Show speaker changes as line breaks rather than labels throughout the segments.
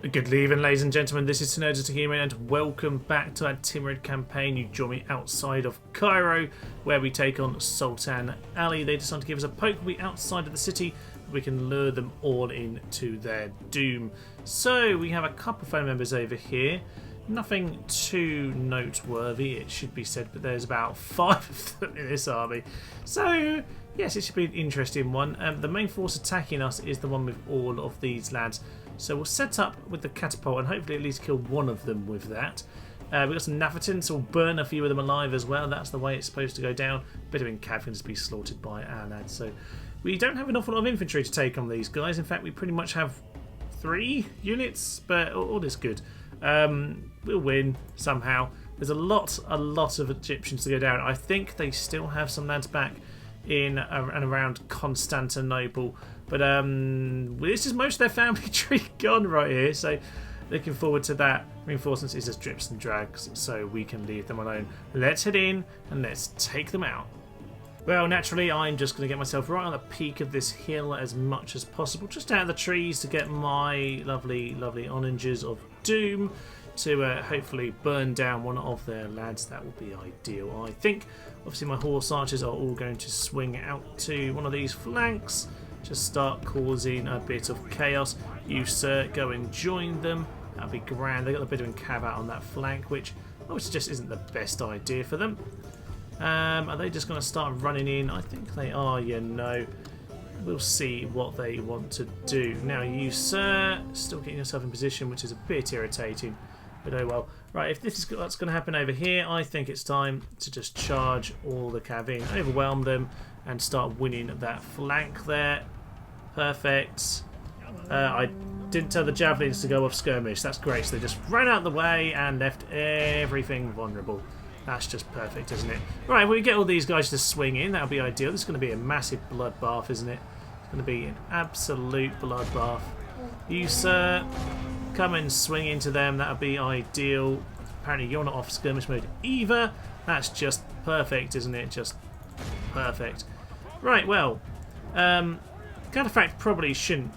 Good evening, ladies and gentlemen. This is Consolidating, and welcome back to our Timurid campaign. You join me outside of Cairo, where we take on Sultan Ali. They decide to give us a poke. We outside of the city. We can lure them all into their doom. So we have a couple of phone members over here. Nothing too noteworthy, it should be said, but there's about 5 of them in this army. So yes, it should be an interesting one. The main force attacking us is the one with all of these lads. So we'll set up with the catapult and hopefully at least kill one of them with that. We've got some Navatins, so we'll burn a few of them alive as well. That's the way it's supposed to go down. Bedouin cav can just be slaughtered by our lads. So we don't have an awful lot of infantry to take on these guys. In fact, we pretty much have 3 units, but all is good. We'll win somehow. There's a lot of Egyptians to go down. I think they still have some lads back in and around Constantinople, but this is most of their family tree gone right here, so looking forward to that. Reinforcements is just drips and drags, so we can leave them alone. Let's head in and let's take them out. Well, naturally, I'm just going to get myself right on the peak of this hill as much as possible, just out of the trees, to get my lovely oranges of doom to hopefully burn down one of their lads. That will be ideal, I think. Obviously, my horse archers are all going to swing out to one of these flanks, just start causing a bit of chaos. You, sir, go and join them. That'll be grand. They got a bit of a cav out on that flank, which just isn't the best idea for them. Are they just going to start running in? I think they are, you know. We'll see what they want to do. Now, you, sir, still getting yourself in position, which is a bit irritating. But oh well. Right, if this is what's going to happen over here, I think it's time to just charge all the cav in, overwhelm them, and start winning that flank there. Perfect. I didn't tell the javelins to go off skirmish. That's great. So they just ran out of the way and left everything vulnerable. That's just perfect, isn't it? Right, well, we get all these guys to swing in. That'll be ideal. This is going to be a massive bloodbath, isn't it? It's going to be an absolute bloodbath. You, sir, come and swing into them. That'll be ideal. Apparently, you're not off skirmish mode either. That's just perfect, isn't it? Just perfect. Right, well, Cataphract probably shouldn't.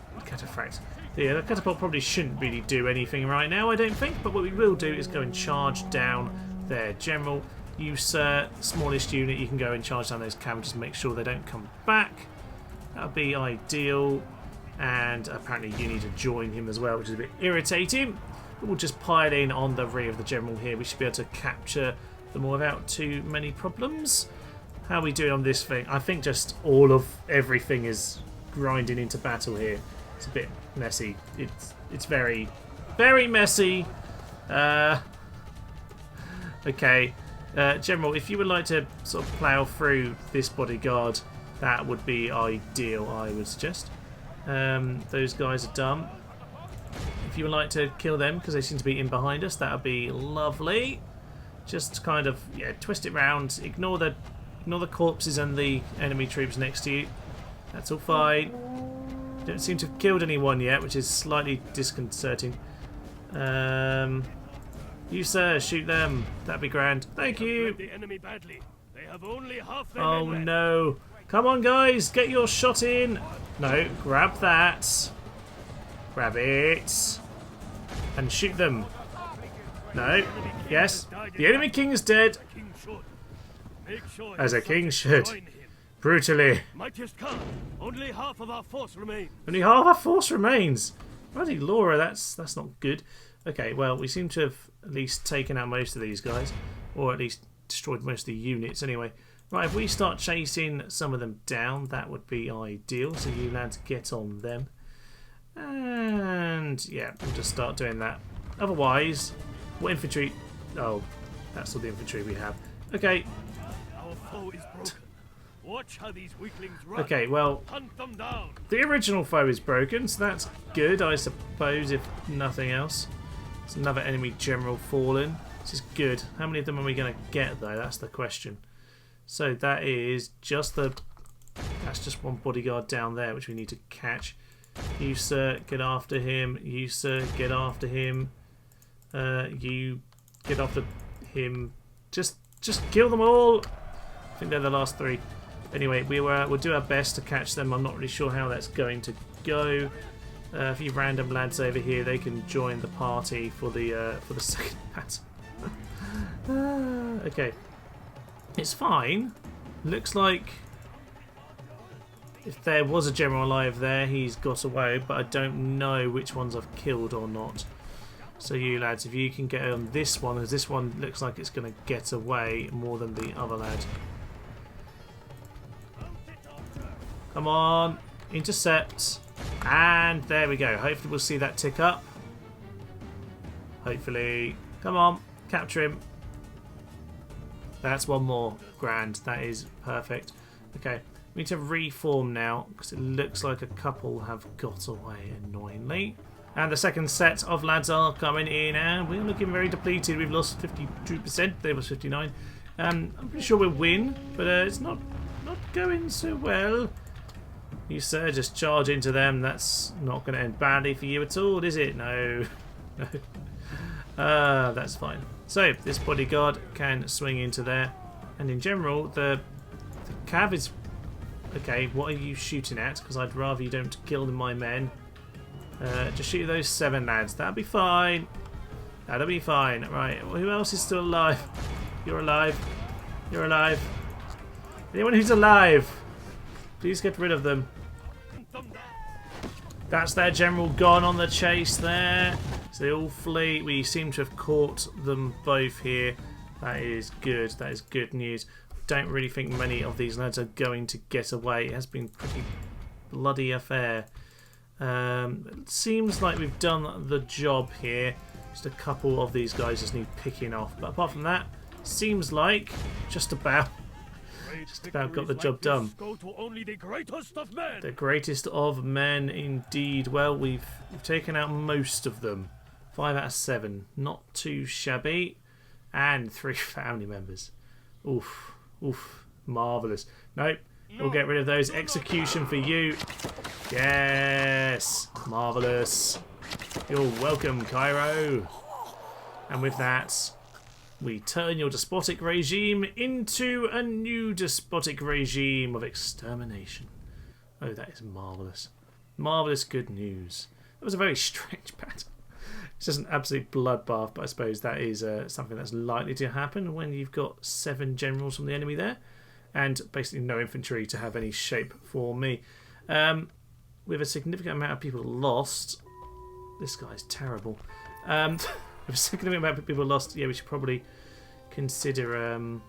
Yeah, the catapult probably shouldn't really do anything right now, I don't think. But what we will do is go and charge down their general. You, sir, smallest unit, you can go and charge down those cav, just make sure they don't come back. That'll be ideal. And apparently you need to join him as well, which is a bit irritating. But we'll just pile in on the rear of the general here. We should be able to capture them all without too many problems. How are we doing on this thing? I think just all of everything is grinding into battle here. It's a bit messy. It's very, very messy. Okay, General, if you would like to sort of plough through this bodyguard, that would be ideal, I would suggest. Those guys are dumb. If you would like to kill them, because they seem to be in behind us, that would be lovely. Just kind of, yeah, twist it round. Ignore the corpses and the enemy troops next to you. That's all fine. Don't seem to have killed anyone yet, which is slightly disconcerting. You, sir, shoot them. That'd be grand. Thank you.
The enemy badly. They have only half their
Oh
men left.
no. Come on, guys. Get your shot in. No, grab that. Grab it. And shoot them. No. Yes. The enemy king is dead.
King should. Make sure
As a
his
king
subjects
should.
join him.
Brutally.
Mightiest Khan, only half of our force remains.
Only half our force remains. Bloody Laura, that's not good. Okay, well, we seem to have at least taken out most of these guys. Or at least destroyed most of the units anyway. Right, if we start chasing some of them down, that would be ideal. So you lads get on them. And yeah, we'll just start doing that. Otherwise, what infantry? Oh, that's all the infantry we have. Okay.
Our foe is broken. Watch how these weaklings run.
Okay, well,
Hunt them down.
the original foe is broken, so that's good, I suppose, if nothing else. It's another enemy general fallen. This is good. How many of them are we going to get, though? That's the question. So that is just that's just one bodyguard down there, which we need to catch. You, sir, get after him. You, sir, get after him. You get after him. Just kill them all. I think they're the last 3. Anyway, we'll do our best to catch them. I'm not really sure how that's going to go. A few random lads over here, they can join the party for the second battle. Okay, it's fine. Looks like if there was a general alive there, he's got away, but I don't know which ones I've killed or not. So you lads, if you can get on this one, as this one looks like it's going to get away more than the other lad. Come on, intercept. And there we go. Hopefully we'll see that tick up. Hopefully. Come on, capture him. That's one more. Grand. That is perfect. Okay, we need to reform now because it looks like a couple have got away annoyingly. And the second set of lads are coming in and we're looking very depleted. We've lost 52%. They was 59. I'm pretty sure we'll win, but it's not going so well. You sir, just charge into them. That's not going to end badly for you at all, is it? No. No. That's fine. So, this bodyguard can swing into there. And in general, the cav is... Okay, what are you shooting at? Because I'd rather you don't kill my men. Just shoot those 7 lads. That'll be fine. That'll be fine. Right, well, who else is still alive? You're alive. You're alive. Anyone who's alive, please get rid of them. That's their general gone on the chase there. So they all flee. We seem to have caught them both here. That is good. That is good news. Don't really think many of these lads are going to get away. It has been a pretty bloody affair. It seems like we've done the job here. Just a couple of these guys just need picking off. But apart from that, seems like just about got the job done. The greatest of men indeed. Well, we've taken out most of them. 5 out of 7. Not too shabby. And 3 family members. Oof. Oof. Marvellous. Nope. We'll get rid of those. Execution for you. Yes. Marvellous. You're welcome, Cairo. And with that, we turn your despotic regime into a new despotic regime of extermination. Oh, that is marvellous. Marvellous good news. That was a very strange battle. It's just an absolute bloodbath, but I suppose that is something that's likely to happen when you've got 7 generals from the enemy there and basically no infantry to have any shape for me. With a significant amount of people lost. This guy's terrible. With a significant amount of people lost, yeah, we should probably consider how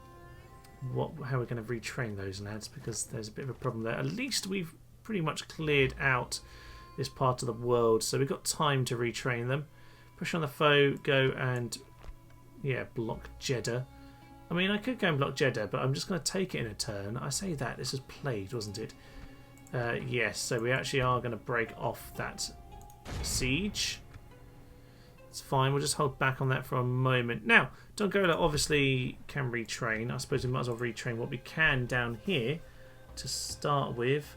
we're going to retrain those lads, because there's a bit of a problem there. At least we've pretty much cleared out this part of the world, so we've got time to retrain them. Push on the foe, go and block Jider. I mean, I could go and block Jider, but I'm just going to take it in a turn. I say that, this was played, wasn't it? Yes, so we actually are going to break off that siege. It's fine, we'll just hold back on that for a moment. Now, Dongola obviously can retrain. I suppose we might as well retrain what we can down here to start with.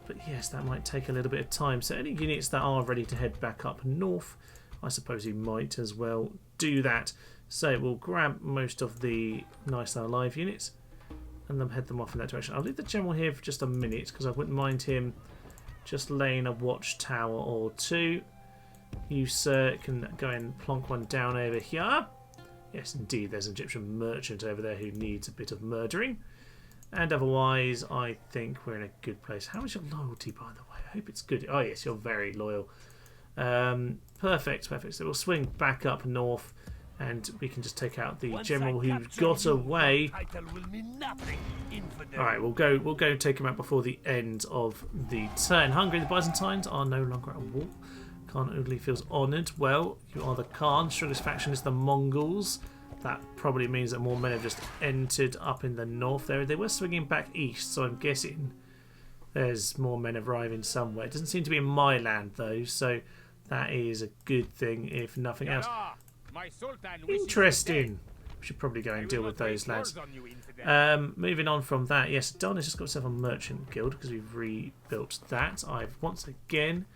But yes, that might take a little bit of time. So any units that are ready to head back up north, I suppose we might as well do that. So we'll grab most of the nice and alive units and then head them off in that direction. I'll leave the general here for just a minute because I wouldn't mind him just laying a watchtower or 2. You, sir, can go and plonk one down over here. Yes, indeed, there's an Egyptian merchant over there who needs a bit of murdering. And otherwise, I think we're in a good place. How is your loyalty, by the way? I hope it's good. Oh, yes, you're very loyal. Perfect, perfect. So we'll swing back up north and we can just take out the general who got away. Alright, we'll go take him out before the end of the turn. Hungary, the Byzantines are no longer at war. Khan only feels honoured. Well, you are the Khan. Strongest faction is the Mongols. That probably means that more men have just entered up in the north there. They were swinging back east, so I'm guessing there's more men arriving somewhere. It doesn't seem to be in my land, though, so that is a good thing, if nothing else. Interesting. We should probably go and deal with those lads. Moving on from that, yes, Don has just got himself a merchant guild because we've rebuilt that. I've once again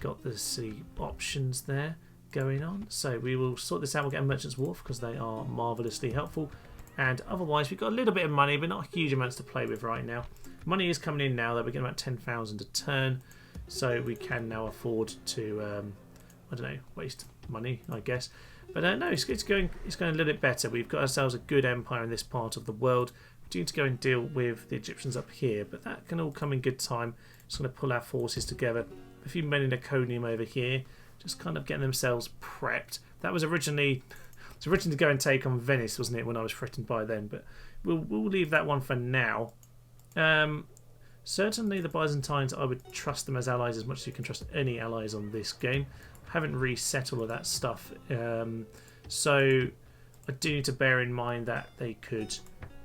got the options there going on, so we will sort this out. We'll get a merchant's wharf because they are marvellously helpful, and otherwise we've got a little bit of money but not huge amounts to play with right now. Money is coming in now though. We're getting about 10,000 a turn, so we can now afford to, I don't know, waste money, I guess. But no, it's going a little bit better. We've got ourselves a good empire in this part of the world. We do need to go and deal with the Egyptians up here, but that can all come in good time. Just going to pull our forces together. A few men in Iconium over here, just kind of getting themselves prepped. That was originally to go and take on Venice, wasn't it, when I was threatened by them? But we'll leave that one for now. Certainly the Byzantines, I would trust them as allies as much as you can trust any allies on this game. I haven't reset all of that stuff, so I do need to bear in mind that they could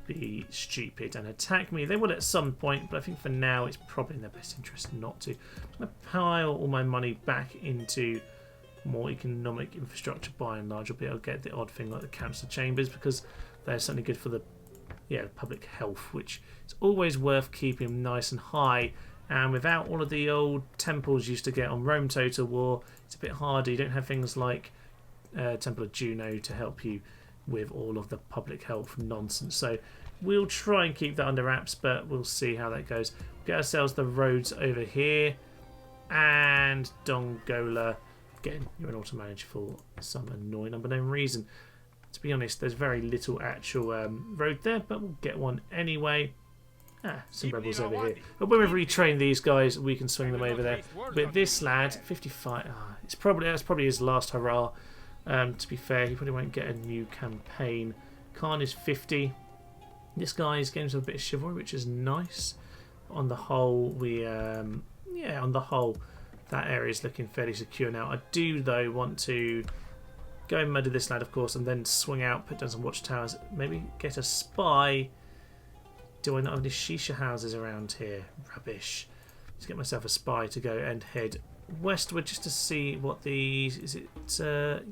be stupid and attack me. They will at some point, but I think for now it's probably in their best interest not to. I'm going to pile all my money back into more economic infrastructure by and large. I'll get the odd thing like the council chambers because they're certainly good for the public health, which is always worth keeping nice and high. And without all of the old temples you used to get on Rome Total War, it's a bit harder. You don't have things like Temple of Juno to help you with all of the public health nonsense. So we'll try and keep that under wraps, but we'll see how that goes. Get ourselves the roads over here. And Dongola, again, you're an auto-manager for some annoying unknown reason. To be honest, there's very little actual road there, but we'll get one anyway. Some rebels over here. But when we've retrained these guys, we can swing them over there. But this lad, 55, that's probably his last hurrah. To be fair, he probably won't get a new campaign. Khan is 50. This guy is getting some bit of chivalry, which is nice. On the whole, on the whole, that area is looking fairly secure now. I do, though, want to go and murder this lad, of course, and then swing out, put down some watchtowers, maybe get a spy. Do I not have any shisha houses around here? Rubbish. Let's get myself a spy to go and head westward just to see what the... Is it...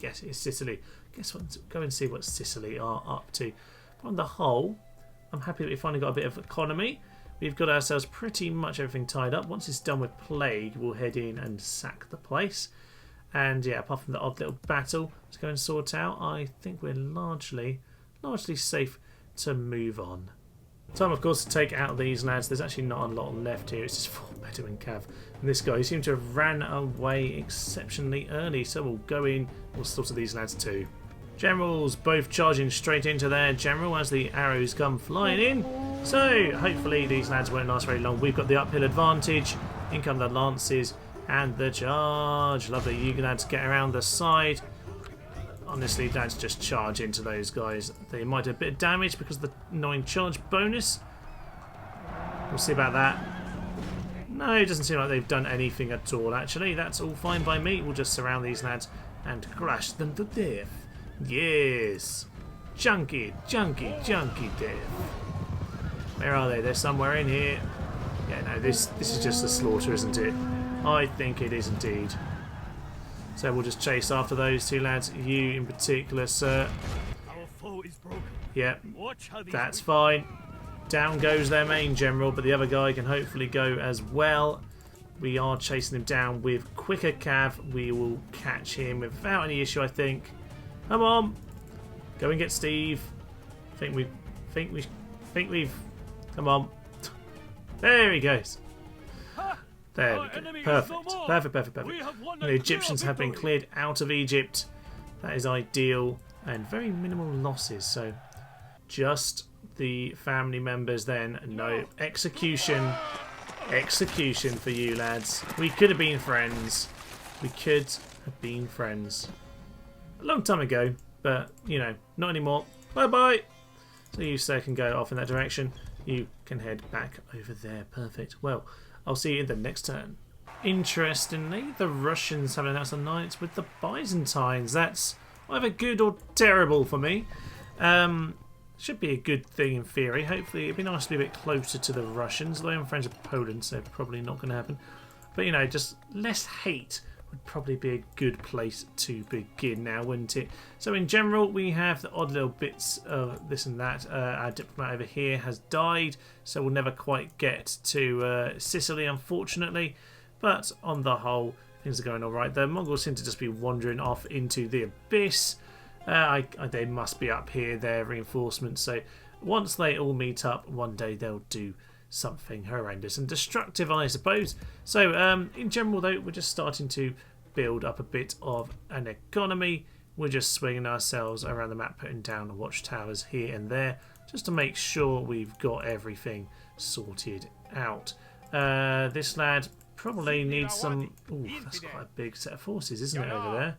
yes, it's Sicily. Guess what? Go and see what Sicily are up to. But on the whole, I'm happy that we finally got a bit of economy. We've got ourselves pretty much everything tied up. Once it's done with Plague, we'll head in and sack the place. And yeah, apart from the odd little battle to go and sort out, I think we're largely safe to move on. Time, of course, to take out these lads. There's actually not a lot left here. It's just 4 Bedouin cav. And this guy seems to have ran away exceptionally early, so we'll go in. We'll slaughter these lads too. Generals both charging straight into their general as the arrows come flying in. So hopefully these lads won't last very long. We've got the uphill advantage. In come the lances and the charge. Lovely. You lads get around the side. Honestly, lads, just charge into those guys. They might do a bit of damage because of the annoying charge bonus. We'll see about that. No, it doesn't seem like they've done anything at all, actually. That's all fine by me. We'll just surround these lads and crush them to death. Yes. Chunky death. Where are they? They're somewhere in here. Yeah, no, this is just a slaughter, isn't it? I think it is indeed. So we'll just chase after those two lads. You in particular, sir.
Our foe is broken.
Yep,
Watch how these
that's fine. Down goes their main general, but the other guy can hopefully go as well. We are chasing him down with quicker cav. We will catch him without any issue, I think. Come on, go and get Steve. Think we've. Come on. There he goes. There we go. Perfect. The Egyptians have been cleared out of Egypt. That is ideal and very minimal losses. So just the family members then. No execution. Execution for you lads. We could have been friends. We could have been friends. A long time ago, but you know, not anymore. Bye bye. So you sir can go off in that direction. You can head back over there. Perfect. Well, I'll see you in the next turn. Interestingly, the Russians have announced alliance with the Byzantines. That's either good or terrible for me. Should be a good thing in theory. Hopefully, it'd be nice to be a bit closer to the Russians. Though I'm friends with Poland, so probably not going to happen. But you know, just less hate would probably be a good place to begin now, wouldn't it? So in general, we have the odd little bits of this and that. Our diplomat over here has died, so we'll never quite get to Sicily, unfortunately. But on the whole, things are going all right. The Mongols seem to just be wandering off into the abyss. They must be up here, their reinforcements. So once they all meet up, one day they'll do something horrendous and destructive, I suppose. So in general, though, we're just starting to build up a bit of an economy. We're just swinging ourselves around the map, putting down watchtowers here and there, just to make sure we've got everything sorted out. This lad probably needs some... Ooh, that's quite a big set of forces, isn't it, over there?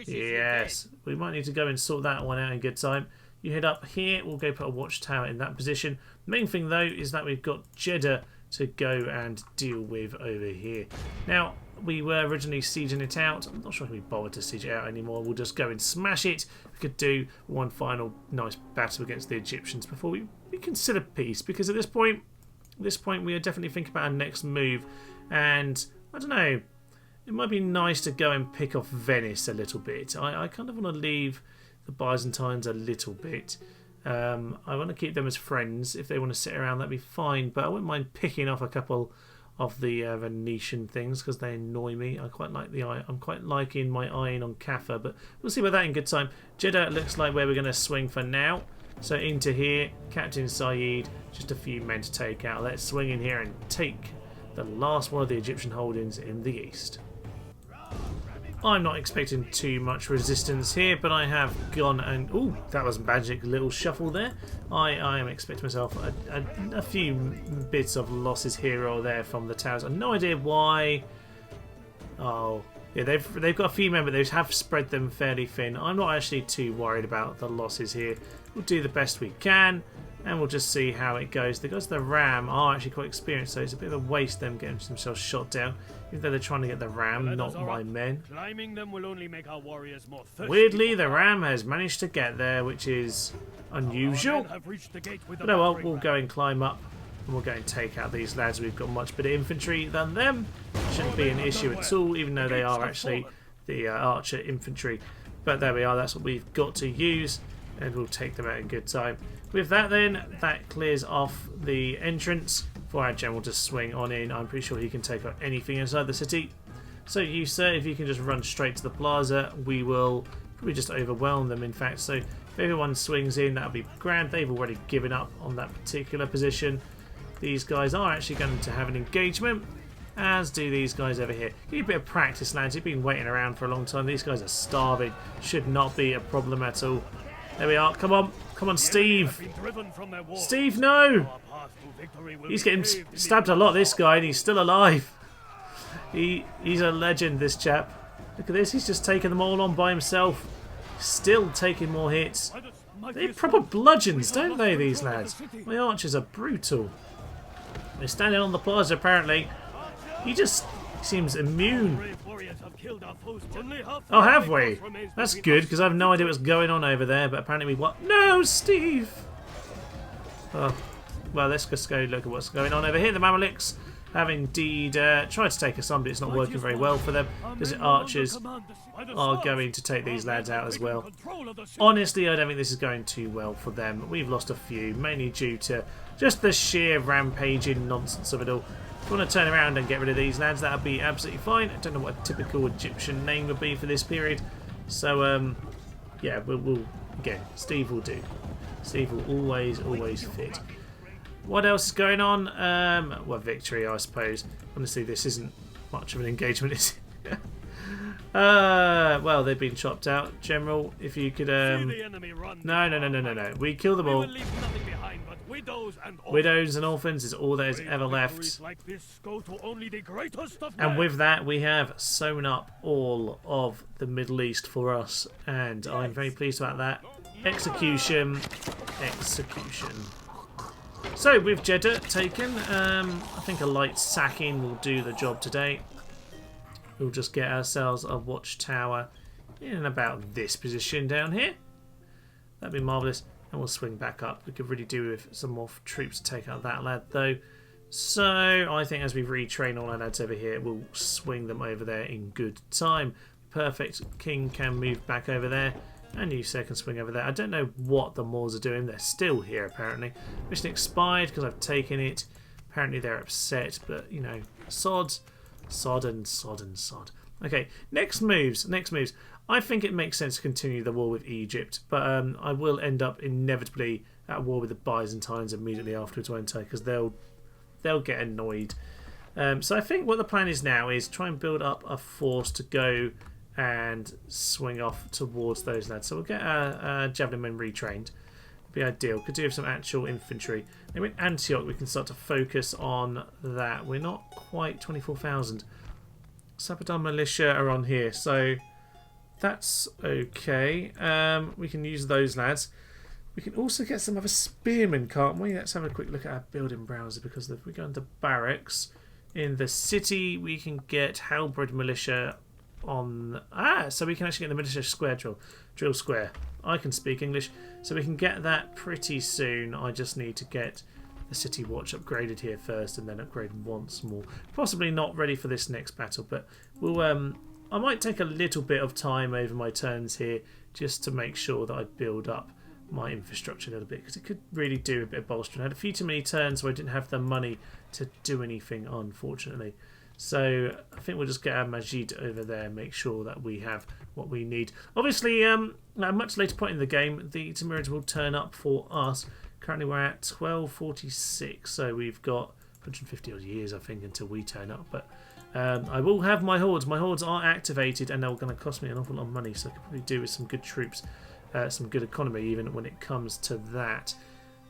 Yes, we might need to go and sort that one out in good time. You head up here, we'll go put a watchtower in that position. Main thing, though, is that we've got Jider to go and deal with over here. Now, we were originally sieging it out. I'm not sure if we bothered to siege it out anymore. We'll just go and smash it. We could do one final nice battle against the Egyptians before we consider peace, because at this point we are definitely thinking about our next move. And I don't know, it might be nice to go and pick off Venice a little bit. I kind of want to leave the Byzantines a little bit. I want to keep them as friends. If they want to sit around, that'd be fine, but I wouldn't mind picking off a couple of the Venetian things because they annoy me. I'm quite liking my iron on Kaffa, but we'll see about that in good time. Jeddah looks like where we're going to swing for now. So into here, Captain Saeed, just a few men to take out. Let's swing in here and take the last one of the Egyptian holdings in the east. I'm not expecting too much resistance here, but I have gone and... Ooh, that was a magic little shuffle there. I am expecting myself a few bits of losses here or there from the towers. I've no idea why. Oh, yeah, they've got a few men, but they have spread them fairly thin. I'm not actually too worried about the losses here. We'll do the best we can, and we'll just see how it goes. The guys, the Ram, are actually quite experienced, so it's a bit of a waste them getting themselves shot down. Even though they're trying to get the Ram, not my men.
Climbing them will only make our warriors more thirsty.
Weirdly, the Ram has managed to get there, which is unusual. But no, well, we'll go and climb up, and we'll go and take out these lads. We've got much better infantry than them. Shouldn't be an issue at all, even though they are actually the archer infantry. But there we are, that's what we've got to use, and we'll take them out in good time. With that then, that clears off the entrance for our general to swing on in. I'm pretty sure he can take out anything inside the city. So you, sir, if you can just run straight to the plaza, we will probably just overwhelm them, in fact. So if everyone swings in, that'll be grand. They've already given up on that particular position. These guys are actually going to have an engagement, as do these guys over here. Give you a bit of practice, lads. You've been waiting around for a long time. These guys are starving. Should not be a problem at all. There we are. Come on. Come on, Steve. Steve, no. He's getting stabbed a lot, this guy, and he's still alive. He's a legend, this chap. Look at this. He's just taking them all on by himself. Still taking more hits. They're proper bludgeons, don't they, these lads? My archers are brutal. They're standing on the plaza, apparently. He just seems immune. Oh, have we? That's good, because I have no idea what's going on over there, but apparently we what? No, Steve! Oh, well, let's just go look at what's going on over here. The Mamluks have indeed tried to take us on, but it's not working very well for them, because the archers are going to take these lads out as well. Honestly, I don't think this is going too well for them. We've lost a few, mainly due to just the sheer rampaging nonsense of it all. If you want to turn around and get rid of these lads, that would be absolutely fine. I don't know what a typical Egyptian name would be for this period. So, yeah, we'll again, Steve will do. Steve will always fit. What else is going on? Well, victory, I suppose. Honestly, this isn't much of an engagement, is it? Well, they've been chopped out. General, if you could... No. We kill them all. Widows and orphans is all that is ever left. And with that, we have sewn up all of the Middle East for us. And I'm very pleased about that. Execution. So, with Jeddah taken, I think a light sacking will do the job today. We'll just get ourselves a watchtower in about this position down here. That'd be marvellous. And we'll swing back up. We could really do with some more troops to take out that lad, though. So, I think as we retrain all our lads over here, we'll swing them over there in good time. Perfect. King can move back over there. And you, sir, can swing over there. I don't know what the Moors are doing. They're still here, apparently. Mission expired because I've taken it. Apparently they're upset, but, you know, sod. Okay, next moves. I think it makes sense to continue the war with Egypt, but I will end up inevitably at war with the Byzantines immediately afterwards, won't I? Because they'll get annoyed. So I think what the plan is now is try and build up a force to go and swing off towards those lads. So we'll get our javelin men retrained. Be ideal. Could do with some actual infantry. Then with Antioch we can start to focus on that. We're not quite 24,000. Sabadar militia are on here, so that's okay. We can use those lads. We can also get some other spearmen, can't we? Let's have a quick look at our building browser, because if we go into barracks in the city, we can get halberd militia on. So we can actually get the militia square drill square. I can speak English, so we can get that pretty soon. I just need to get the city watch upgraded here first, and then upgrade once more. Possibly not ready for this next battle, but we'll. I might take a little bit of time over my turns here just to make sure that I build up my infrastructure a little bit, because it could really do a bit of bolstering. I had a few too many turns where I didn't have the money to do anything, unfortunately. So I think we'll just get our Majid over there and make sure that we have what we need. Obviously, at a much later point in the game, the Timurids will turn up for us. Currently we're at 1246, so we've got 150 odd years, I think, until we turn up. But I will have my hordes. My hordes are activated, and they're going to cost me an awful lot of money, so I could probably do with some good troops. Some good economy even when it comes to that.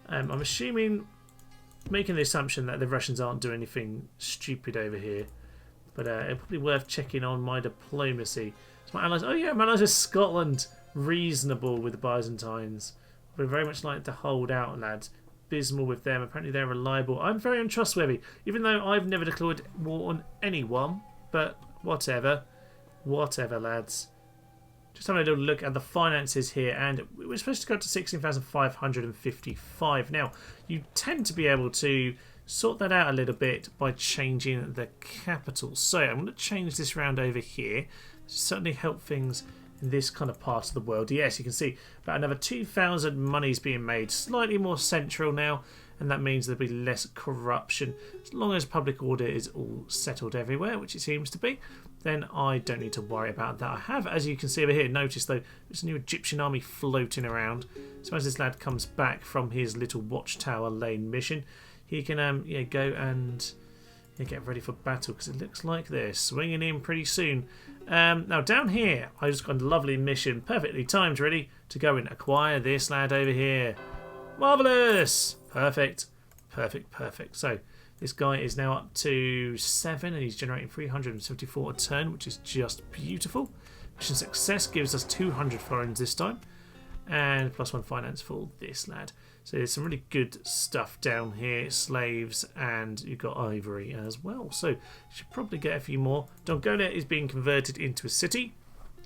I'm assuming, making the assumption that the Russians aren't doing anything stupid over here, but it's probably worth checking on my diplomacy. So my allies, oh yeah, my allies are Scotland, reasonable with the Byzantines. We very much like to hold out, lads. Abysmal with them. Apparently they're reliable. I'm very untrustworthy, even though I've never declared war on anyone. But whatever, lads. Just having a little look at the finances here, and we're supposed to go up to 16,555. Now, you tend to be able to sort that out a little bit by changing the capital. So I'm going to change this round over here. Certainly help things in this kind of part of the world. Yes, you can see about another 2,000 monies being made. Slightly more central now, and that means there'll be less corruption. As long as public order is all settled everywhere, which it seems to be, then I don't need to worry about that. I have, as you can see over here, noticed though, there's a new Egyptian army floating around. So as this lad comes back from his little watchtower lane mission, he can go and get ready for battle, because it looks like they're swinging in pretty soon. Now down here, I just got a lovely mission, perfectly timed, ready to go and acquire this lad over here. Marvellous! Perfect. So this guy is now up to 7, and he's generating 374 a turn, which is just beautiful. Mission success gives us 200 florins this time, and +1 finance for this lad. So there's some really good stuff down here, slaves, and you've got ivory as well. So you should probably get a few more. Dongola is being converted into a city,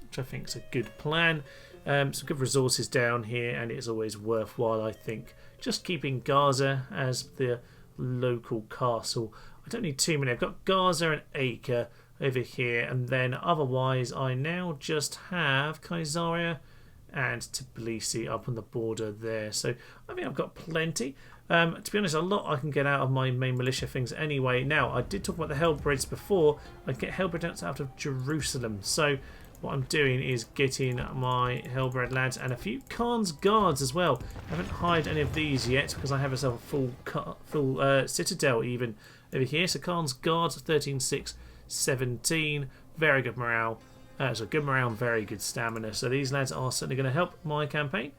which I think is a good plan. Some good resources down here, and it's always worthwhile, I think, just keeping Gaza as the local castle. I don't need too many. I've got Gaza and Acre over here, and then otherwise I now just have Caesarea and Tbilisi up on the border there. So I think I've got plenty. To be honest, a lot I can get out of my main militia things anyway. Now, I did talk about the Hellbrids before. I get Hellbrids out of Jerusalem. So what I'm doing is getting my Hellbred lads and a few Khan's guards as well. I haven't hired any of these yet because I have myself a full citadel even over here. So Khan's guards 13, 6, 17. Very good morale. So good morale and very good stamina. So these lads are certainly going to help my campaign.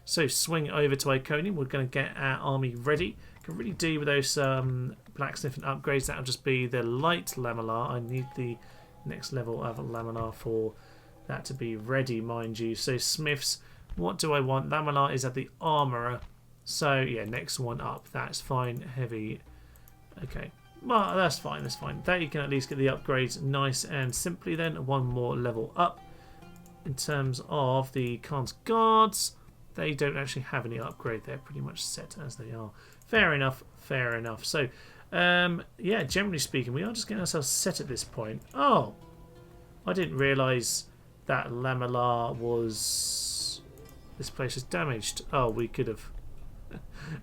So swing over to Iconium. We're going to get our army ready. Can really do with those blacksmith and upgrades. That'll just be the light laminar. I need the next level of laminar for that to be ready, mind you. So smiths, what do I want? Laminar is at the armourer. So yeah, next one up. That's fine. Heavy. Okay. Well, that's fine. That's fine. That you can at least get the upgrades nice and simply. Then one more level up. In terms of the Khan's guards, they don't actually have any upgrade. They're pretty much set as they are. Fair enough. Fair enough. So yeah, generally speaking, we are just getting ourselves set at this point. Oh, I didn't realise that Laminar was... This place is damaged. Oh, we could have...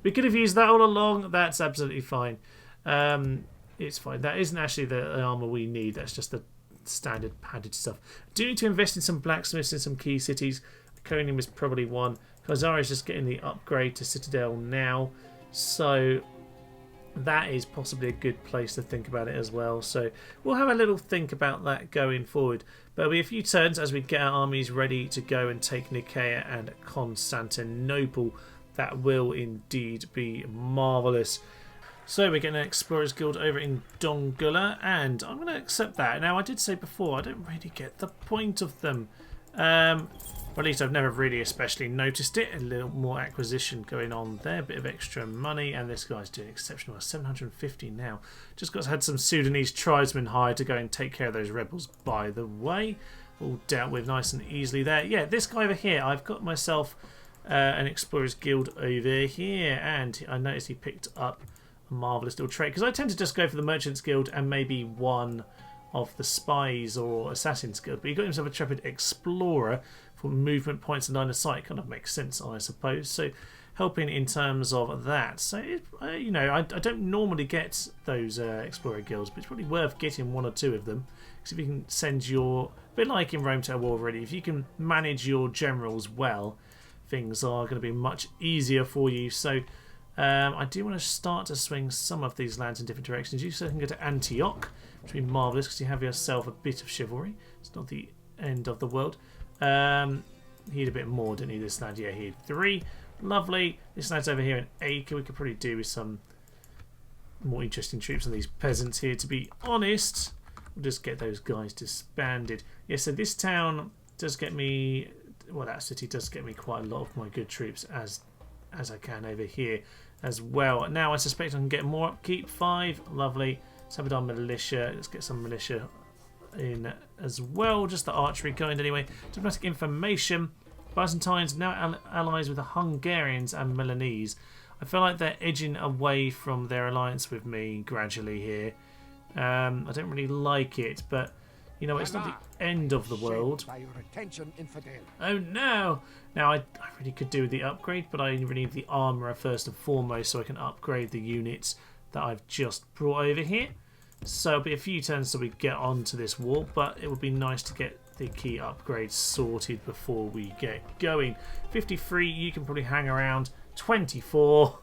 we could have used that all along. That's absolutely fine. It's fine. That isn't actually the armour we need. That's just the standard padded stuff. I do need to invest in some blacksmiths in some key cities. Iconium is probably one. Khazar is just getting the upgrade to Citadel now. So that is possibly a good place to think about it as well. So we'll have a little think about that going forward. But there'll be a few turns as we get our armies ready to go and take Nicaea and Constantinople. That will indeed be marvellous. So we're getting an Explorers Guild over in Dongola, and I'm going to accept that. Now, I did say before, I don't really get the point of them. Or at least I've never really especially noticed it. A little more acquisition going on there, a bit of extra money, and this guy's doing exceptional. 750 now. Just had some Sudanese tribesmen hired to go and take care of those rebels, by the way. All dealt with nice and easily there. Yeah, this guy over here, I've got myself an Explorers Guild over here, and I noticed he picked up a marvellous little trait, because I tend to just go for the Merchants Guild and maybe one of the Spies or Assassins Guild, but he got himself a Trepid Explorer for movement points and line of sight. Kind of makes sense, I suppose. So helping in terms of that. So you know, I don't normally get those Explorer Guilds, but it's probably worth getting one or two of them, because if you can send your, a bit like in Rome Total War already, if you can manage your generals well, things are going to be much easier for you. So I do want to start to swing some of these lands in different directions. You can go to Antioch, which would be marvellous because you have yourself a bit of chivalry. It's not the end of the world. He had a bit more, didn't he, this lad? Yeah, he had 3. Lovely. This lad's over here in Acre. We could probably do with some more interesting troops than these peasants here, to be honest. We'll just get those guys disbanded. Yeah, so this town does get me, well, that city does get me quite a lot of my good troops as I can over here as well. Now I suspect I can get more upkeep. 5. Lovely. Let's have it on militia. Let's get some militia in as well. Just the archery kind anyway. Diplomatic information. Byzantines now allies with the Hungarians and Milanese. I feel like they're edging away from their alliance with me gradually here. I don't really like it, but you know, it's not the end of the world. Oh no! Now I really could do with the upgrade, but I really need the armourer first and foremost so I can upgrade the units that I've just brought over here. So it'll be a few turns till we get onto this war, but it would be nice to get the key upgrades sorted before we get going. 53, you can probably hang around. 24,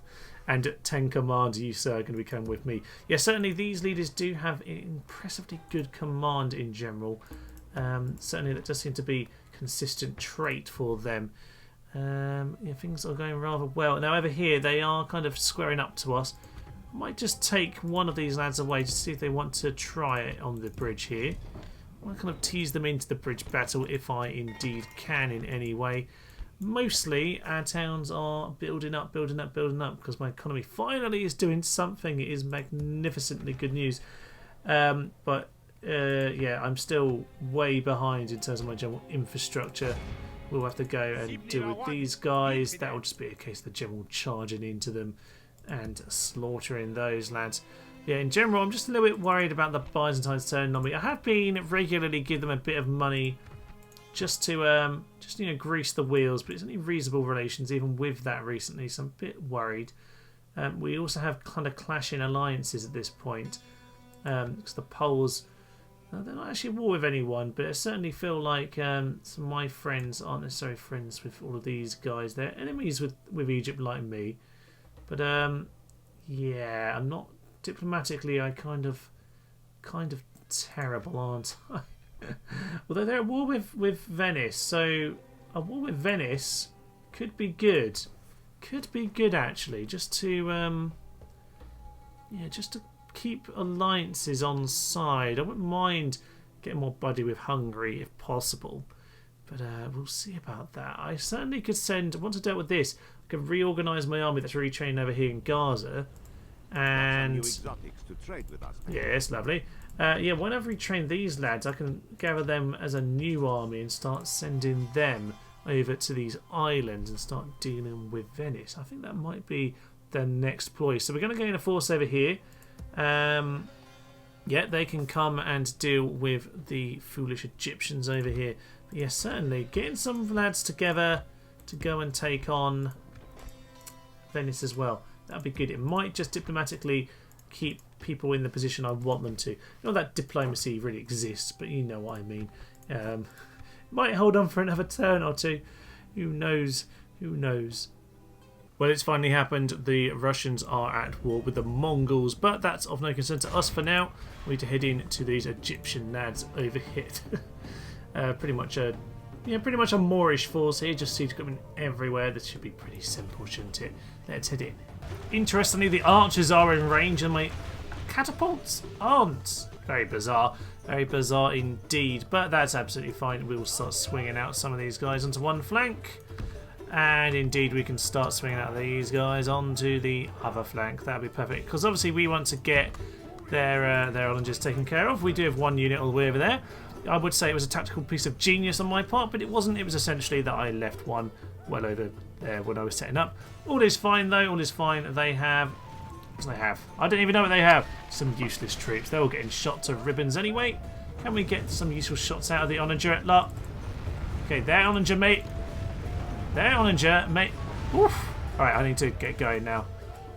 and 10 command, you sir are going to be coming with me. Yeah, certainly these leaders do have impressively good command in general. Certainly that does seem to be a consistent trait for them. Yeah, things are going rather well. Now over here they are kind of squaring up to us. Might just take one of these lads away to see if they want to try it on the bridge here. I want to kind of tease them into the bridge battle if I indeed can in any way. Mostly our towns are building up because my economy finally is doing something. It is magnificently good news. But yeah, I'm still way behind in terms of my general infrastructure. We'll have to go and deal with these guys. That will just be a case of the general charging into them and slaughtering those lads. Yeah, in general, I'm just a little bit worried about the Byzantines turning on me. I have been regularly give them a bit of money just to you know, grease the wheels, but it's only reasonable relations even with that recently, so I'm a bit worried. We also have kind of clashing alliances at this point, because the Poles, they're not actually at war with anyone, but I certainly feel like some of my friends aren't necessarily friends with all of these guys. They're enemies with Egypt like me, but yeah, I'm not diplomatically. I kind of terrible, aren't I? Although they're at war with Venice, so a war with Venice could be good. Could be good actually, just to yeah, just to keep alliances on side. I wouldn't mind getting more buddy with Hungary if possible, but we'll see about that. I certainly could send. Once I dealt with this, I could reorganise my army that's retraining over here in Gaza, and yes, lovely. Yeah, whenever we train these lads, I can gather them as a new army and start sending them over to these islands and start dealing with Venice. I think that might be the next ploy. So we're going to gain a force over here. Yeah, they can come and deal with the foolish Egyptians over here. But yeah, certainly getting some lads together to go and take on Venice as well. That'd be good. It might just diplomatically keep people in the position I want them to. Not that diplomacy really exists, but you know what I mean. Might hold on for another turn or two. Who knows? Who knows? Well, it's finally happened. The Russians are at war with the Mongols, but that's of no concern to us for now. We need to head in to these Egyptian lads over here. Pretty much a Moorish force here. Just siege equipment everywhere. This should be pretty simple, shouldn't it? Let's head in. Interestingly, the archers are in range, and my catapults aren't. Very bizarre. Very bizarre indeed. But that's absolutely fine. We will start swinging out some of these guys onto one flank. And indeed we can start swinging out these guys onto the other flank. That would be perfect. Because obviously we want to get their oranges taken care of. We do have one unit all the way over there. I would say it was a tactical piece of genius on my part, but it wasn't. It was essentially that I left one well over there when I was setting up. All is fine though. All is fine. They have... What do they have? I don't even know what they have. Some useless troops. They're all getting shot to ribbons anyway. Can we get some useful shots out of the onager lot? Okay, there, onager, mate. Their onager, mate. Oof. Alright, I need to get going now.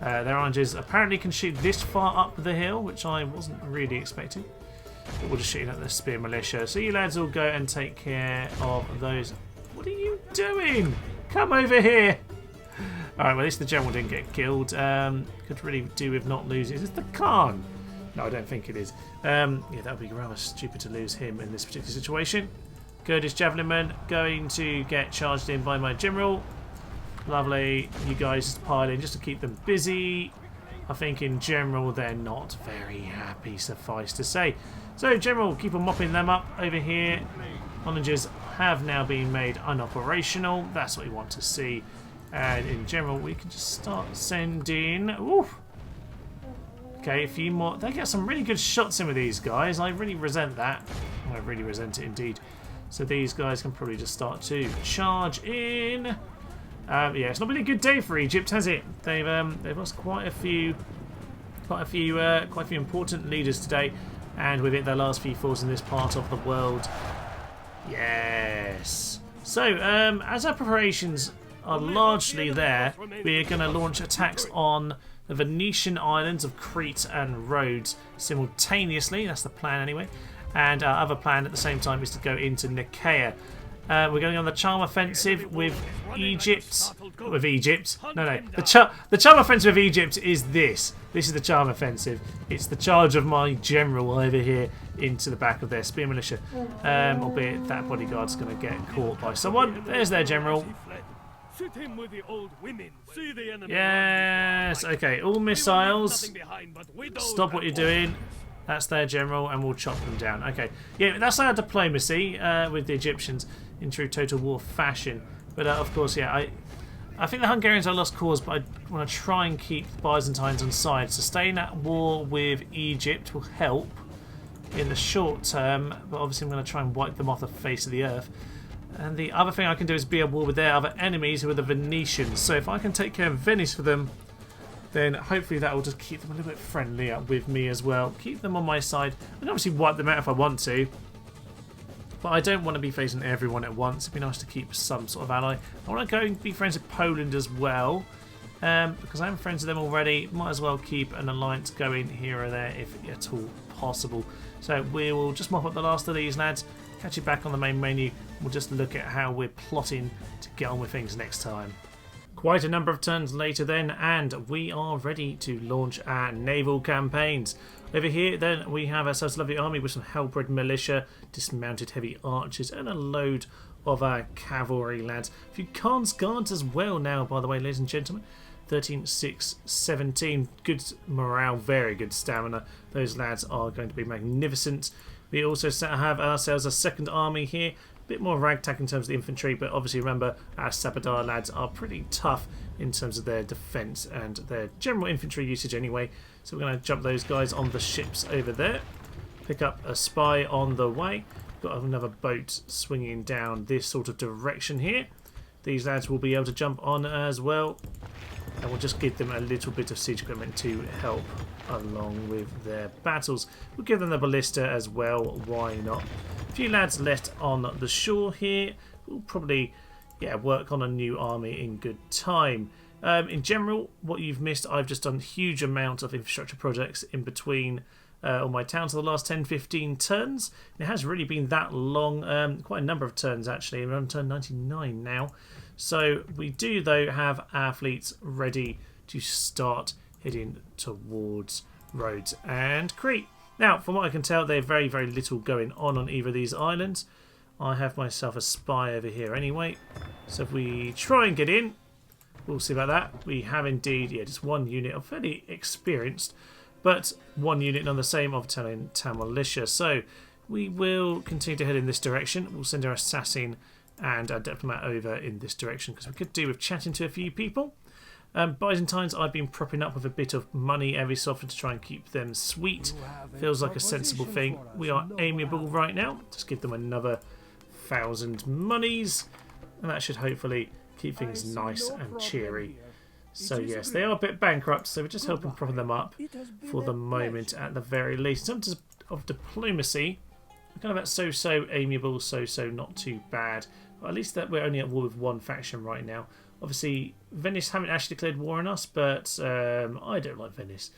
Their onagers apparently can shoot this far up the hill, which I wasn't really expecting. But we'll just shoot at the spear militia. So you lads all go and take care of those. What are you doing? Come over here. Alright, well at least the general didn't get killed. Could really do with not losing. Is this the Khan? No, I don't think it is. Yeah, that would be rather stupid to lose him in this particular situation. Kurdish javelinmen going to get charged in by my general. Lovely. You guys just pile in just to keep them busy. I think in general they're not very happy, suffice to say. So general, keep on mopping them up over here. Onagers have now been made unoperational. That's what we want to see. And in general we can just start sending... Oof. Okay, a few more. They get some really good shots in with these guys. I really resent that. I really resent it indeed. So these guys can probably just start to charge in. Yeah, it's not been a good day for Egypt, has it? They've lost quite a few important leaders today, and with it, their last few falls in this part of the world. Yes. So as our preparations are largely there, we are going to launch attacks on the Venetian islands of Crete and Rhodes simultaneously. That's the plan anyway. And our other plan at the same time is to go into Nicaea. We're going on the charm offensive with Egypt. With Egypt? No. The charm offensive with Egypt is this. This is the charm offensive. It's the charge of my general over here into the back of their spear militia. Albeit that bodyguard's going to get caught by someone. There's their general. Yes. Okay. All missiles. Stop what you're doing. That's their general, and we'll chop them down. Okay, yeah, that's our diplomacy with the Egyptians in true total war fashion. But of course, yeah, I think the Hungarians are lost cause, but I want to try and keep the Byzantines on side. So staying at war with Egypt will help in the short term, but obviously I'm going to try and wipe them off the face of the earth. And the other thing I can do is be at war with their other enemies, who are the Venetians. So if I can take care of Venice for them, then hopefully that will just keep them a little bit friendlier with me as well. Keep them on my side. I can obviously wipe them out if I want to, but I don't want to be facing everyone at once. It'd be nice to keep some sort of ally. I want to go and be friends with Poland as well, because I'm friends with them already. Might as well keep an alliance going here or there if at all possible. So we will just mop up the last of these lads, catch you back on the main menu. We'll just look at how we're plotting to get on with things next time. Quite a number of turns later then, and we are ready to launch our naval campaigns. Over here then we have ourselves a lovely army with some hellbred militia, dismounted heavy archers, and a load of our cavalry lads. A few Khan's guards as well now, by the way, ladies and gentlemen. 13, 6, 17. Good morale, very good stamina. Those lads are going to be magnificent. We also have ourselves a second army here. Bit more ragtag in terms of the infantry, but obviously remember our Sabadar lads are pretty tough in terms of their defence and their general infantry usage anyway. So we're going to jump those guys on the ships over there. Pick up a spy on the way. Got another boat swinging down this sort of direction here. These lads will be able to jump on as well. And we'll just give them a little bit of siege equipment to help along with their battles. We'll give them the ballista as well, why not? A few lads left on the shore here. We'll probably work on a new army in good time. In general, what you've missed, I've just done a huge amount of infrastructure projects in between on my towns for the last 10-15 turns. It has really been that long, quite a number of turns actually. We're on turn 99 now. So we do though have our fleets ready to start heading towards Rhodes and Crete. Now, from what I can tell, there's very, very little going on either of these islands. I have myself a spy over here anyway. So if we try and get in, we'll see about that. We have indeed, yeah, just one unit of fairly experienced, but one unit on the same of Italian town militia. So we will continue to head in this direction. We'll send our assassin and our diplomat over in this direction because we could do with chatting to a few people. Byzantines, I've been propping up with a bit of money every so often to try and keep them sweet. Feels like a sensible thing. We are amiable right now. Just give them another 1,000 monies, and that should hopefully keep things nice and cheery. So yes, they are a bit bankrupt, so we're just helping prop them up for the moment at the very least. In terms of diplomacy, we're kind of at so-so amiable, so-so not too bad. But at least that we're only at war with one faction right now. Obviously, Venice haven't actually declared war on us, but I don't like Venice.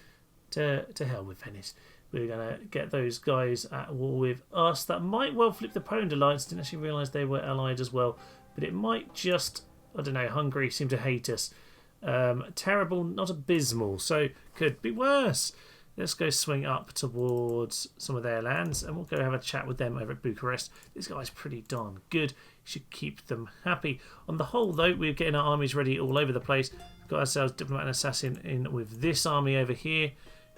To hell with Venice. We're going to get those guys at war with us. That might well flip the Poland alliance. Didn't actually realise they were allied as well. But it might just, I don't know, Hungary seem to hate us. Terrible, not abysmal. So could be worse. Let's go swing up towards some of their lands and we'll go have a chat with them over at Bucharest. This guy's pretty darn good. Should keep them happy. On the whole, though, we're getting our armies ready all over the place. We've got ourselves diplomat and assassin in with this army over here.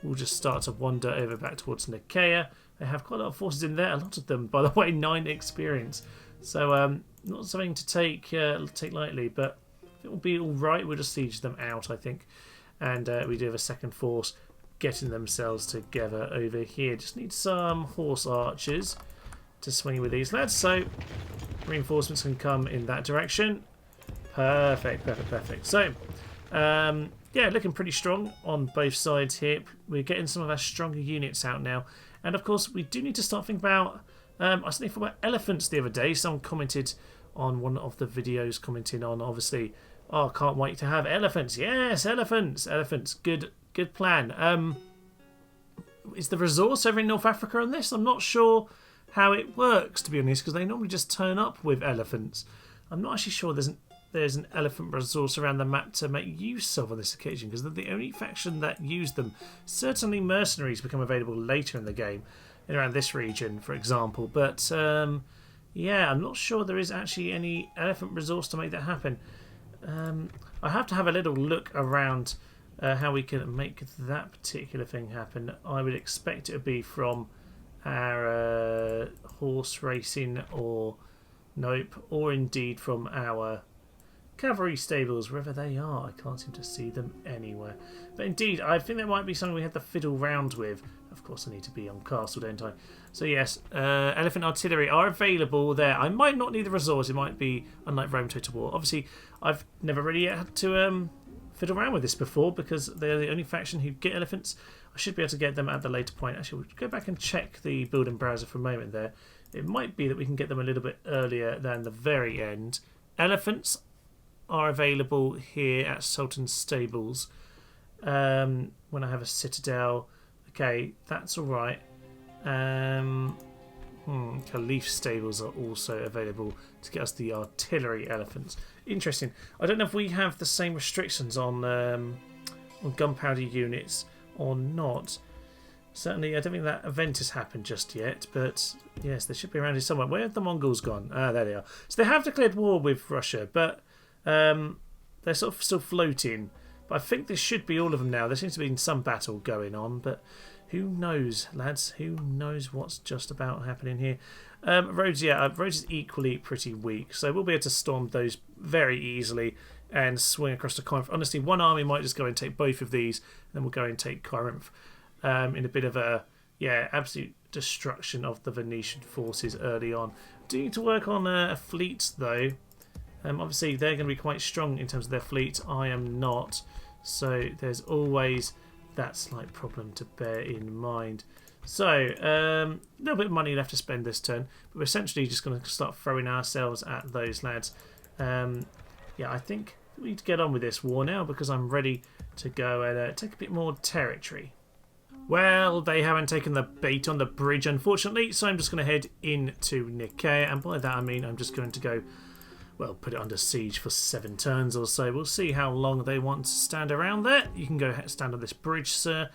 We'll just start to wander over back towards Nicaea. They have quite a lot of forces in there. A lot of them, by the way, 9 experience. So not something to take lightly, but it will be all right. We'll just siege them out, I think. And we do have a second force getting themselves together over here. Just need some horse archers to swing with these lads. So reinforcements can come in that direction. Perfect, perfect, perfect. So, yeah, looking pretty strong on both sides here. We're getting some of our stronger units out now. And, of course, we do need to start thinking about... I was thinking about elephants the other day. Someone commented on one of the videos, commenting on, obviously, oh, can't wait to have elephants. Yes, elephants. Elephants. Good plan. Is the resource over in North Africa on this? I'm not sure how it works, to be honest, because they normally just turn up with elephants. I'm not actually sure there's an elephant resource around the map to make use of on this occasion, because they're the only faction that use them. Certainly mercenaries become available later in the game, around this region, for example. But, yeah, I'm not sure there is actually any elephant resource to make that happen. I have to have a little look around how we can make that particular thing happen. I would expect it to be from our horse racing, or nope, or indeed from our cavalry stables, wherever they are. I can't seem to see them anywhere. But indeed, I think that might be something we have to fiddle round with. Of course, I need to be on castle, don't I? So yes, elephant artillery are available there. I might not need the resource. It might be, unlike Rome Total War. Obviously, I've never really had to fiddle around with this before because they're the only faction who get elephants. I should be able to get them at the later point. Actually, we'll go back and check the building browser for a moment there. It might be that we can get them a little bit earlier than the very end. Elephants are available here at Sultan's Stables. When I have a citadel, okay, that's all right. Caliph Stables are also available to get us the artillery elephants. Interesting. I don't know if we have the same restrictions on gunpowder units or not. Certainly, I don't think that event has happened just yet, but yes, they should be around here somewhere. Where have the Mongols gone? Ah, there they are. So they have declared war with Russia, but they're sort of still floating. But I think this should be all of them now. There seems to be some battle going on, but who knows, lads? Who knows what's just about happening here? Rhodes, yeah, Rhodes is equally pretty weak, so we'll be able to storm those very easily and swing across the Corinth. Honestly, one army might just go and take both of these, and then we'll go and take Corinth in a bit of a, yeah, absolute destruction of the Venetian forces early on. Do need to work on a fleet, though. Obviously, they're going to be quite strong in terms of their fleet. I am not, so there's always that slight problem to bear in mind. So, a little bit of money left to spend this turn, but we're essentially just going to start throwing ourselves at those lads. Yeah, I think we need to get on with this war now because I'm ready to go and take a bit more territory Well, they haven't taken the bait on the bridge, unfortunately, so I'm just going to head into Nicaea, and by that I mean I'm just going to go, well, put it under siege for 7 turns or so. We'll see how long they want to stand around there. You can go stand on this bridge, sir,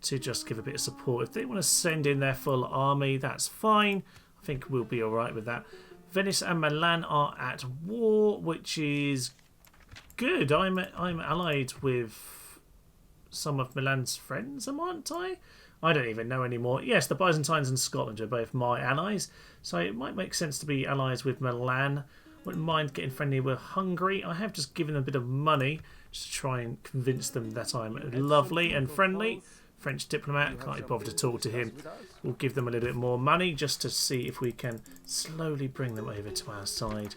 to just give a bit of support. If they want to send in their full army, that's fine. I think we'll be alright with that. Venice and Milan are at war, which is good. I'm allied with some of Milan's friends, aren't I? I don't even know anymore. Yes, the Byzantines and Scotland are both my allies, so it might make sense to be allies with Milan. Wouldn't mind getting friendly with Hungary. I have just given them a bit of money just to try and convince them that I'm lovely and friendly. French diplomat, can't be bothered to talk to him. We'll give them a little bit more money just to see if we can slowly bring them over to our side.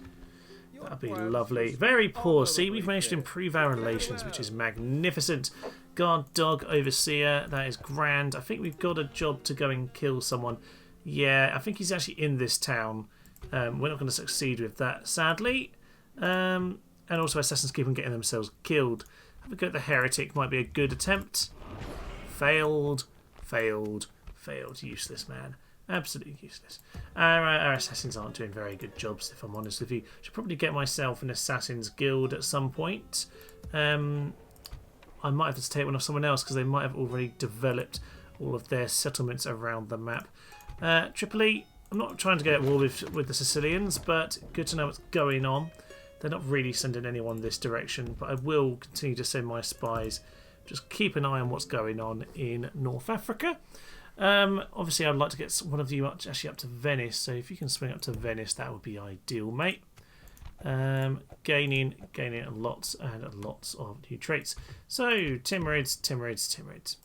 That'd be lovely. Very poor. See, we've managed to improve our relations, which is magnificent. Guard dog overseer, that is grand. I think we've got a job to go and kill someone. Yeah, I think he's actually in this town. We're not going to succeed with that, sadly. And also assassins keep on getting themselves killed. Have a go at the heretic, might be a good attempt. Failed, failed, failed. Useless, man. Absolutely useless. Our assassins aren't doing very good jobs, if I'm honest with you. Should probably get myself an assassin's guild at some point. I might have to take one off someone else because they might have already developed all of their settlements around the map. Tripoli, I'm not trying to get at war with the Sicilians, but good to know what's going on. They're not really sending anyone this direction, but I will continue to send my spies. Just keep an eye on what's going on in North Africa. Obviously, I'd like to get one of you actually up to Venice, so if you can swing up to Venice, that would be ideal, mate. Gaining lots and lots of new traits. So, Timurids.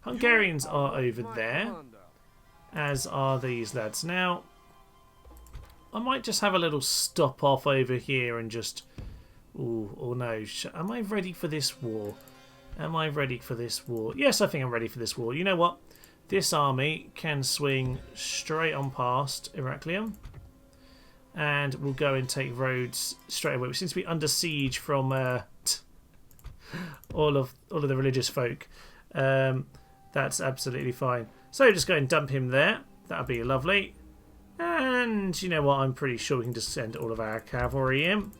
Hungarians are over there, as are these lads. Now, I might just have a little stop off over here and just... Ooh, or no. Am I ready for this war? Am I ready for this war? Yes, I think I'm ready for this war. You know what? This army can swing straight on past Heraklion. And we'll go and take Rhodes straight away. We seem to be under siege from all of the religious folk. That's absolutely fine. So just go and dump him there. That'll be lovely. And you know what? I'm pretty sure we can just send all of our cavalry in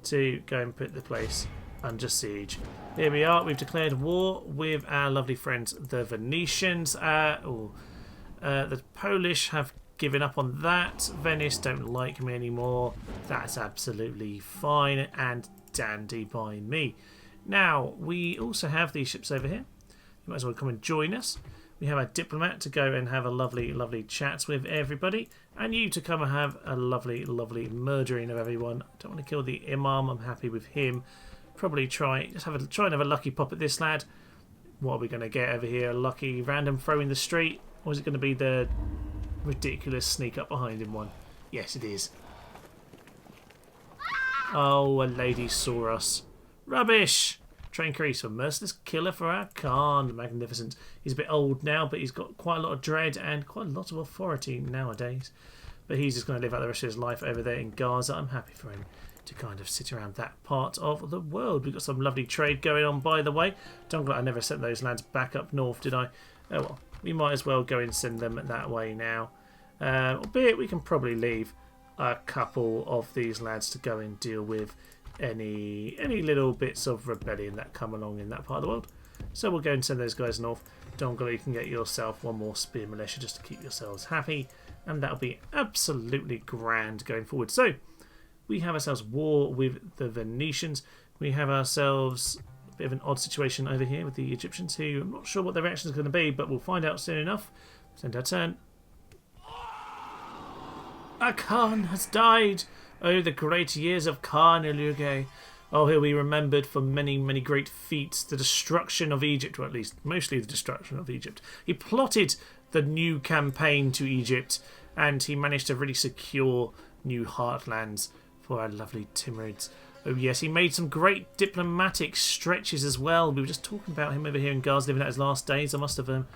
to go and put the place under siege. Here we are. We've declared war with our lovely friends, the Venetians. The Polish have given up on that. Venice don't like me anymore. That's absolutely fine and dandy by me. Now, we also have these ships over here. You might as well come and join us. We have a diplomat to go and have a lovely, lovely chat with everybody. And you to come and have a lovely, lovely murdering of everyone. I don't want to kill the Imam. I'm happy with him. Probably try and have a lucky pop at this lad. What are we going to get over here? A lucky random throw in the street? Or is it going to be the ridiculous sneak up behind him one? Yes, it is. Oh, a lady saw us. Rubbish! Train increase for merciless killer for our Khan. Magnificent. He's a bit old now, but he's got quite a lot of dread and quite a lot of authority nowadays. But he's just going to live out the rest of his life over there in Gaza. I'm happy for him to kind of sit around that part of the world. We've got some lovely trade going on, by the way. Don't glad I never sent those lads back up north, did I? Oh well, we might as well go and send them that way now. Albeit we can probably leave a couple of these lads to go and deal with any little bits of rebellion that come along in that part of the world. So we'll go and send those guys north. Dongle, you can get yourself one more spear militia just to keep yourselves happy, and that'll be absolutely grand going forward. So we have ourselves war with the Venetians. We have ourselves a bit of an odd situation over here with the Egyptians, who I'm not sure what their reaction is going to be, but we'll find out soon enough. Send our turn. A Khan has died. Oh, the great years of Khan Iluge. Oh, he'll be remembered for many, many great feats. The destruction of Egypt, or at least mostly the destruction of Egypt. He plotted the new campaign to Egypt, and he managed to really secure new heartlands for our lovely Timurids. Oh yes, he made some great diplomatic stretches as well. We were just talking about him over here in Gaza, living out his last days. I must have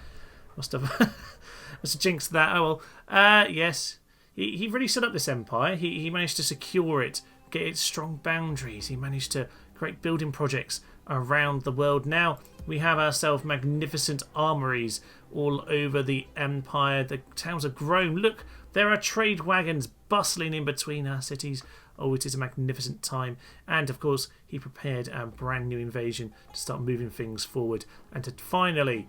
jinxed that. Oh well. Yes. He really set up this empire. He managed to secure it, get its strong boundaries. He managed to create building projects around the world. Now we have ourselves magnificent armories all over the empire. The towns are grown. Look, there are trade wagons bustling in between our cities. Oh, it is a magnificent time. And of course, he prepared a brand new invasion to start moving things forward and to finally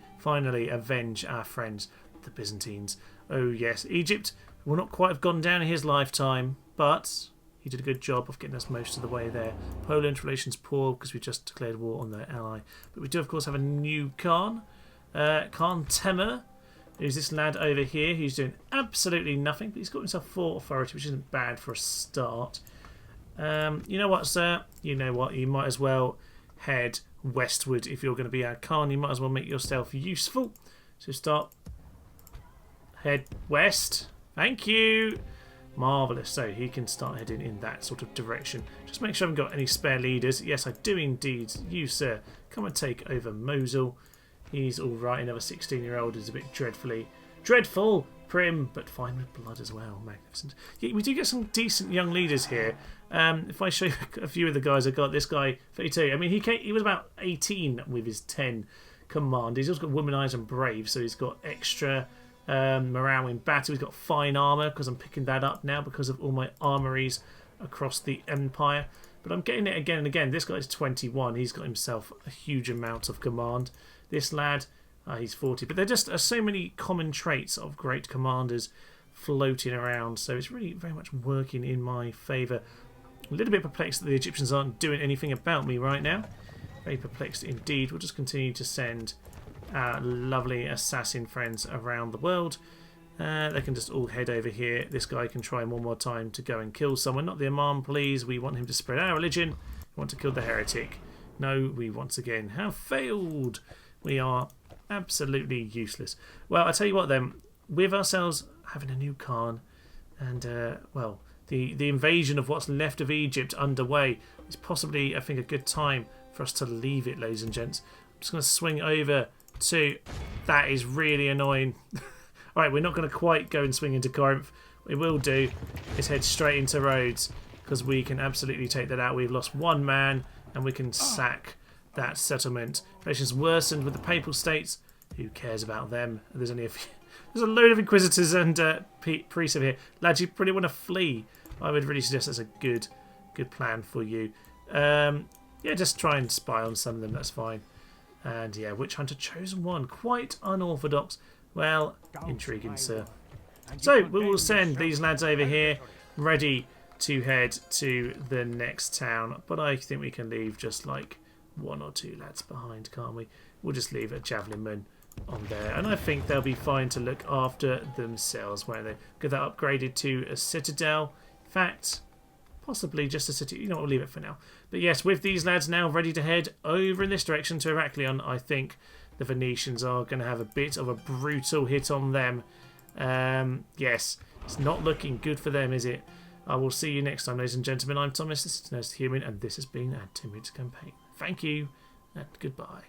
avenge our friends, the Byzantines. Oh yes, Egypt will not quite have gone down in his lifetime, but he did a good job of getting us most of the way there. Poland relations poor because we just declared war on their ally. But we do, of course, have a new Khan. Khan Temur. Who's this lad over here who's doing absolutely nothing, but he's got himself 4 authority, which isn't bad for a start. You know what, sir? You know what? You might as well head westward if you're going to be our Khan. You might as well make yourself useful. So head west. Thank you. Marvellous. So he can start heading in that sort of direction. Just make sure I haven't got any spare leaders. Yes, I do indeed. You, sir, come and take over Mosul. He's all right. Another 16-year-old is a bit dreadful, prim, but fine with blood as well. Magnificent. Yeah, we do get some decent young leaders here. If I show you a few of the guys I got, this guy 32. I mean, he was about 18 with his 10 command. He's also got womanizer and brave, so he's got extra morale in battle. He's got fine armor because I'm picking that up now because of all my armories across the empire. But I'm getting it again and again. This guy's 21. He's got himself a huge amount of command. This lad, he's 40. But there just are so many common traits of great commanders floating around. So it's really very much working in my favour. A little bit perplexed that the Egyptians aren't doing anything about me right now. Very perplexed indeed. We'll just continue to send our lovely assassin friends around the world. They can just all head over here. This guy can try one more time to go and kill someone. Not the Imam, please. We want him to spread our religion. We want to kill the heretic. No, we once again have failed. We are absolutely useless. Well, I tell you what then. With ourselves having a new Khan and, well, the invasion of what's left of Egypt underway is possibly, I think, a good time for us to leave it, ladies and gents. I'm just going to swing over to... That is really annoying. Alright, we're not going to quite go and swing into Corinth. What we will do is head straight into Rhodes because we can absolutely take that out. We've lost 1 man and we can sack that settlement. Relations worsened with the Papal States. Who cares about them? There's only a few... There's a load of Inquisitors and priests over here. Lads, you probably want to flee. I would really suggest that's a good plan for you. Yeah, just try and spy on some of them. That's fine. And yeah, Witch Hunter chosen 1. Quite unorthodox. Well, intriguing, sir. So we will send these lads over here, ready to head to the next town. But I think we can leave just like 1 or 2 lads behind, can't we? We'll just leave a javelinman on there, and I think they'll be fine to look after themselves, won't they? Get that upgraded to a citadel. In fact, possibly just a city. You know what, we'll leave it for now. But yes, with these lads now ready to head over in this direction to Heraklion, I think the Venetians are going to have a bit of a brutal hit on them. Yes, it's not looking good for them, is it? I will see you next time, ladies and gentlemen. I'm Thomas, this is Nurse Human, and this has been our Timurids campaign. Thank you, and goodbye.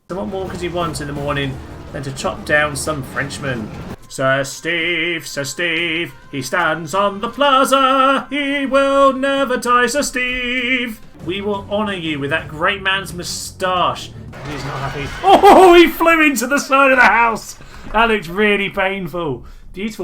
So what more could he want in the morning than to chop down some Frenchmen? Sir Steve, he stands on the plaza. He will never die, Sir Steve. We will honour you with that great man's moustache. He's not happy. Oh, he flew into the side of the house. That looks really painful. Beautiful.